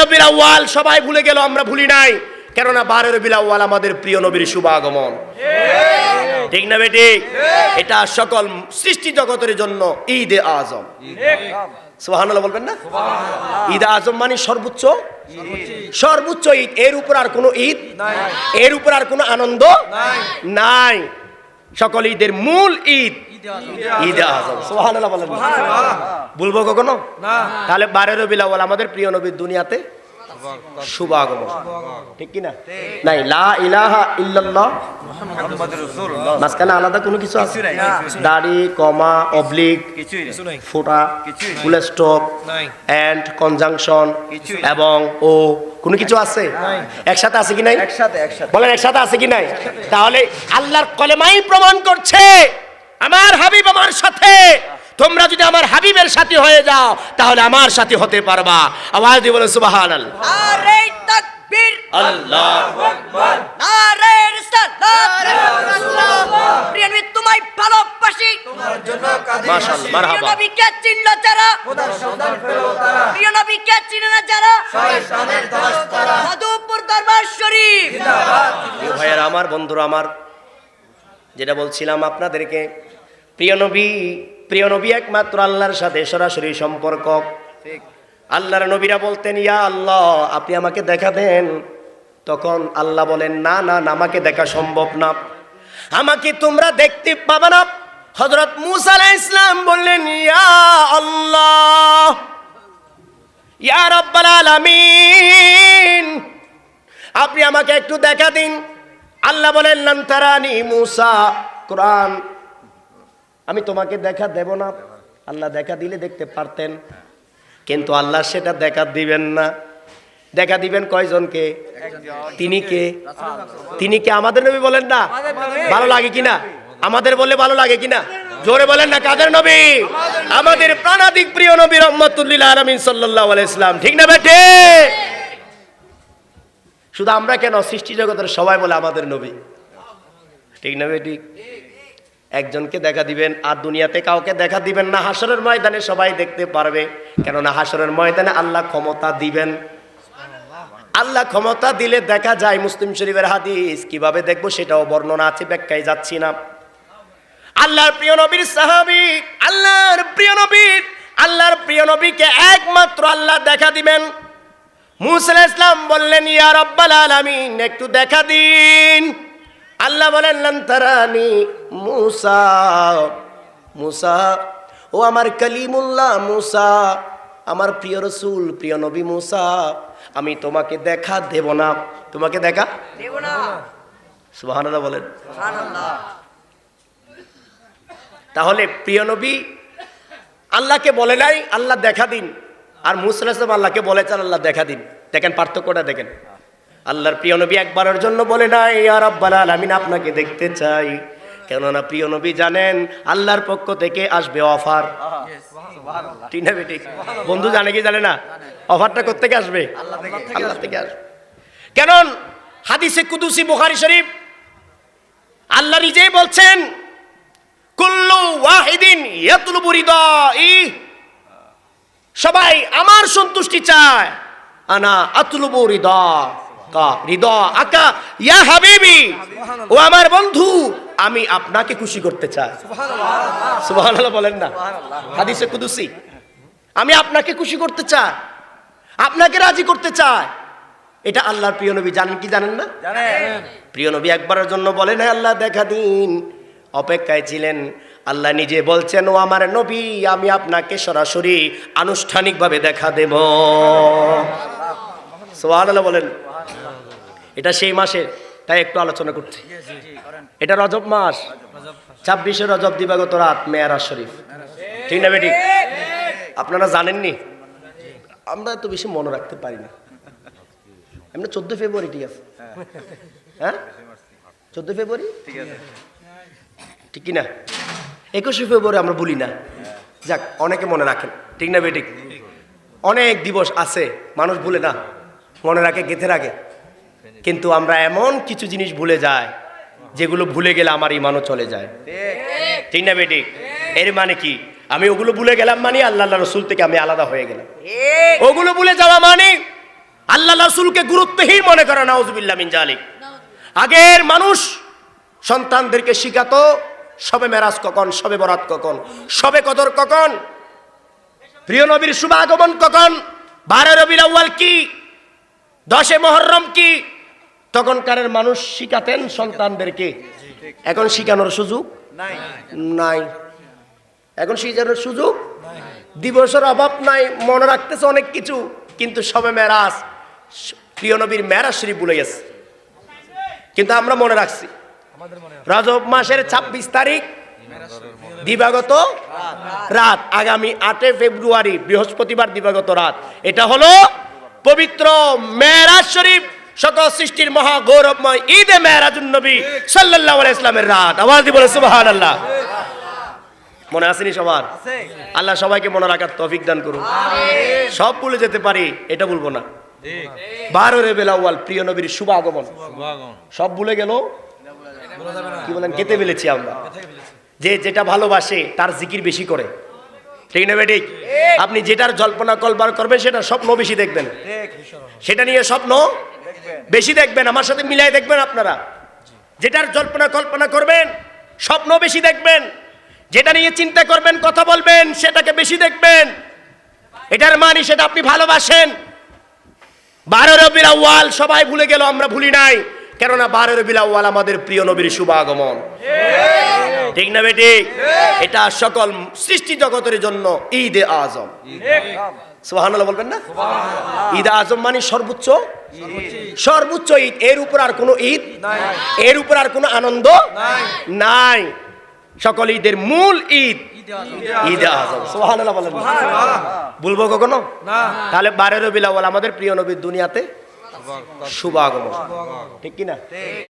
রবিউল আউয়াল সবাই ভুলে গেল, আমরা ভুলি নাই, কেননা 12 রবিউল আউয়াল আমাদের প্রিয় নবীর শুভ আগমন। ঠিক না বেটি? এটা সকল সৃষ্টি জগতের জন্য ঈদে আজম। সুবহানাল্লাহ বলবেন না? ঈদ আজম মানে সর্বোচ্চ সর্বোচ্চ ঈদ। এর উপর আর কোনো ঈদ নাই, এর উপর আর কোনো আনন্দ নাই। সকল ঈদের মূল ঈদ ঈদে আজম। সুবহানাল্লাহ বলেন না? বলবো কখনো না? তাহলে 12 রবিউল আউয়াল আমাদের প্রিয় নবীর দুনিয়াতে শুভ আগমন। ঠিক কি না? নাই, লা ইলাহা ইল্লাল্লাহ মুহাম্মাদুর রাসূলুল্লাহ মাঝখানে আলাদা কোনো কিছু আছে? দাড়ি, কমা, অবলিক, ফোঁটা, ফুল স্টপ, এন্ড, কনজাংশন এবং ও কোনো কিছু আছে? একসাথে আছে কি নাই? একসাথে বলেন, একসাথে আছে কি নাই? তাহলে আল্লাহর কলেমাই প্রমাণ করছে আমার হাবিব আমার সাথে। তোমরা যদি আমার হাবিবের সাথী হয়ে যাও তাহলে আমার সাথী হতে পারবা। আওয়াজ দিয়ে বলেন সুবহানাল্লাহ। নারে তাকবীর, আল্লাহু আকবার, নারে রিসালাত, রাসূলুল্লাহ। প্রিয় নবী তোমায় ভালোবাসি, তোমার জন্য কাঁদি। মাশাআল্লাহ, মারহাবা। প্রিয় নবীকে চিনল যারা, খোদার সন্তান পেল তারা। প্রিয় নবীকে চিনে না যারা, শয়তানের দাস তারা। মধুপুর দরবার শরীফ জিন্দাবাদ। প্রিয় ভাইয়েরা আমার, বন্ধুরা আমার, যেটা বলছিলাম আপনাদেরকে, প্রিয় নবী একমাত্র আল্লাহর সাথে সরাসরি সম্পর্ক। আল্লাহর নবীরা বলতেন, ইয়া আল্লাহ আপনি আমাকে দেখা দেন। তখন আল্লাহ বলেন, না না না, আমাকে দেখা সম্ভব না, আমাকে তোমরা দেখতে পাবে না। হযরত মূসা আলাইহিস সালাম বললেন, ইয়া আল্লাহ ইয়া রাব্বাল আলামিন, আপনি আমাকে একটু দেখা দিন। আল্লাহ বলেন, লান তারানি মূসা, কোরআন, আমি তোমাকে দেখা দেব না। আল্লাহ দেখা দিলে দেখতে পারতেন, কিন্তু আল্লাহ সেটা দেখা দিবেন না। দেখা দিবেন কয়জনকে? তিনি কে? তিনি কে? আমাদের নবী বলেন না? ভালো লাগে কিনা? আমাদের বললে ভালো লাগে কিনা? জোরে বলেন না, কাদের নবী? আমাদের প্রাণাধিক প্রিয় নবী রাহমাতুল লিল আলামিন সাল্লাল্লাহু আলাইহি সাল্লাম। ঠিক না বেটে? শুধু আমরা কেন, সৃষ্টি জগতের সবাই বলে আমাদের নবী। ঠিক না বেটি? একজনকে দেখা দিবেন আর দুনিয়াতে কাউকে দেখা দিবেন না। হাসরের ময়দানে সবাই দেখতে পারবে, কেননা হাসরের ময়দানে আল্লাহ ক্ষমতা দিবেন। আল্লাহ ক্ষমতা দিলে দেখা যায়। মুসলিম শরীফের হাদিস, কিভাবে দেখবো সেটাও বর্ণনা আছে, ব্যাখ্যায় যাচ্ছি না। আল্লাহর প্রিয় নবীর সাহাবী, আল্লাহর প্রিয় নবীকে একমাত্র আল্লাহ দেখা দিবেন। মূসা আলাইহিস সালাম বললেন, ইয়া রাব্বাল আলামিন একটু দেখা দিন। আল্লাহ বলেন, লান তারানি মূসা, ও আমার কালিমুল্লাহ মূসা, আমার প্রিয় রাসূল, প্রিয় নবী মূসা, আমি তোমাকে দেখা দেব না। তোমাকে দেখা দেব না। সুবহানাল্লাহ বলেন। সুবহানাল্লাহ। তাহলে প্রিয় নবী আল্লাহকে বলে নাই আল্লাহ দেখা দিন, আর মূসা আলাইহিস সালাম আল্লাহকে বলেছেন আল্লাহ দেখা দিন। দেখেন পার্থক্যটা, দেখেন। আল্লাহর প্রিয় নবী একবারের জন্য বলে নাই ইয়া রাব্বাল আলামিন আপনাকে দেখতে চাই, কেননা প্রিয় নবী জানেন আল্লাহর পক্ষ থেকে আসবে অফার। ঠিক না বেটি? বন্ধু জানে কি জানে না? অফারটা কোত্থেকে আসবে? আল্লাহ থেকে আসবে। কেন? হাদিসে কুদুসি বুখারী শরীফ, আল্লাহ নিজেই বলছেন, কুল্লু ওয়াহিদিন ইয়াতলুবু রিদাই, সবাই আমার সন্তুষ্টি চায়। আনা আতলুবু রিদা আকা ইয়া হাবিবি, ও আমার বন্ধু আমি আপনাকে খুশি করতে চাই। সুবহানাল্লাহ বলেন না? হাদিসে কুদুসি, আমি আপনাকে খুশি করতে চাই, আপনাকে রাজি করতে চাই। এটা আল্লাহর প্রিয় নবী জানেন কি জানেন না? জানেন। প্রিয় নবী একবারের জন্য বলেন আল্লাহ দেখা দিন, অপেক্ষায় ছিলেন। আল্লাহ নিজে বলছেন, ও আমার নবী আমি আপনাকে সরাসরি আনুষ্ঠানিকভাবে দেখা দেব। সুবহানাল্লাহ বলেন। এটা সেই মাসের, তাই একটু আলোচনা করছি। এটা রজব মাস, 26শে রজব দিবাগত রাত মেরাজ শরীফ। ঠিক না বেটি? আপনারা জানেননি? আমরা তো বেশি মনে রাখতে পারি না। এমনি 14 ফেব্রুয়ারি ঠিক আছে, হ্যাঁ 14 ফেব্রুয়ারি ঠিক আছে, ঠিক কিনা? 21শে ফেব্রুয়ারি আমরা বলি না। যাক, অনেকে মনে রাখেন। ঠিক না বেটি? অনেক দিবস আছে মানুষ ভুলে না, মনে রাখে, গেঁথে রাখে, কিন্তু আমরা এমন কিছু জিনিস ভুলে যাই যেগুলো ভুলে গেলে আমার ইমানও চলে যায়। ঠিক না বেটি? এর মানে কি? আমি ওগুলো ভুলে গেলাম মানে আল্লাহ রাসূল থেকে আমি আলাদা হয়ে গেলাম। ওগুলো ভুলে যাওয়া মানে আল্লাহ রাসূলকে গুরুত্বহীন মনে করে, নাউজুবিল্লাহ মিন জালিক। আগের মানুষ সন্তানদেরকে শিখাতো সবে মেরাজ কখন, সবে বরাত কখন, সবে কদর কখন, প্রিয় নবীর শুভ আগমন কখন, 12 রবিউল আউয়াল কি, 10 মুহররম কি, তখনকার মানুষ শিখাতেন সন্তানদেরকে। এখন শিখানোর সুযোগ নাই, এখন শিখানোর সুযোগ, দিবসের অভাব নাই, মনে রাখতেছে অনেক কিছু, কিন্তু সবে মেরাজ, প্রিয় নবীর মেরাজ শরীফ ভুলে গেছে। কিন্তু আমরা মনে রাখছি রজব মাসের 26 তারিখ দিবাগত রাত, আগামী 8 ফেব্রুয়ারি বৃহস্পতিবার দিবাগত রাত, এটা হলো পবিত্র মেরাজ শরীফ, সকল সৃষ্টির মহা গৌরবময় ঈদে মেরাজুন নবী সাল্লাল্লাহু আলাইহি ওয়াসাল্লামের রাত। আওয়াজ দিয়ে বলে সুবহানাল্লাহ। মনে আসেনি সবার? আল্লাহ সবাইকে মনে রাখার তৌফিক দান করুন। সব ভুলে যেতে পারি এটা বলবো না। 12 রবিউল আউয়াল প্রিয় নবীর শুভ আগমন, সব ভুলে গেল কি বলেন, কেটে ফেলেছি আমরা। যে যেটা ভালোবাসে তার জিকির বেশি করে, ঠিক না বেঠিক? আপনি যেটার জল্পনা কল্পনা করবেন সেটা স্বপ্ন বেশি দেখবেন, সেটা নিয়ে স্বপ্ন বেশি দেখবেন। আমার সাথে মিলাই দেখবেন আপনারা, যেটার জল্পনা কল্পনা করবেন স্বপ্ন বেশি দেখবেন, যেটা নিয়ে চিন্তা করবেন কথা বলবেন সেটাকে বেশি দেখবেন। এটার মানে সেটা আপনি ভালোবাসেন। 12 রবিউল আউয়াল সবাই ভুলে গেল, আমরা ভুলি নাই, কেননা 12 রবিউল আউয়াল আমাদের প্রিয় নবীর শুভ আগমন, ঠিক না বেঠিক? এটা সকল সৃষ্টি জগতের জন্য ঈদে আজম। সুবহানাল্লাহ বলবেন না? ঈদ আজম মানে সর্বোচ্চ, সর্বোচ্চ ঈদ। এর উপর আর কোনো ঈদ নাই, এর উপর আর কোনো আনন্দ নাই। সকল ঈদের মূল ঈদ ঈদে আজম। সুবহানাল্লাহ বলেন। বলবো কখনো? তাহলে 12 রবিউল আউয়াল আমাদের প্রিয় নবীর দুনিয়াতে শুভ আগমন, ঠিক কিনা?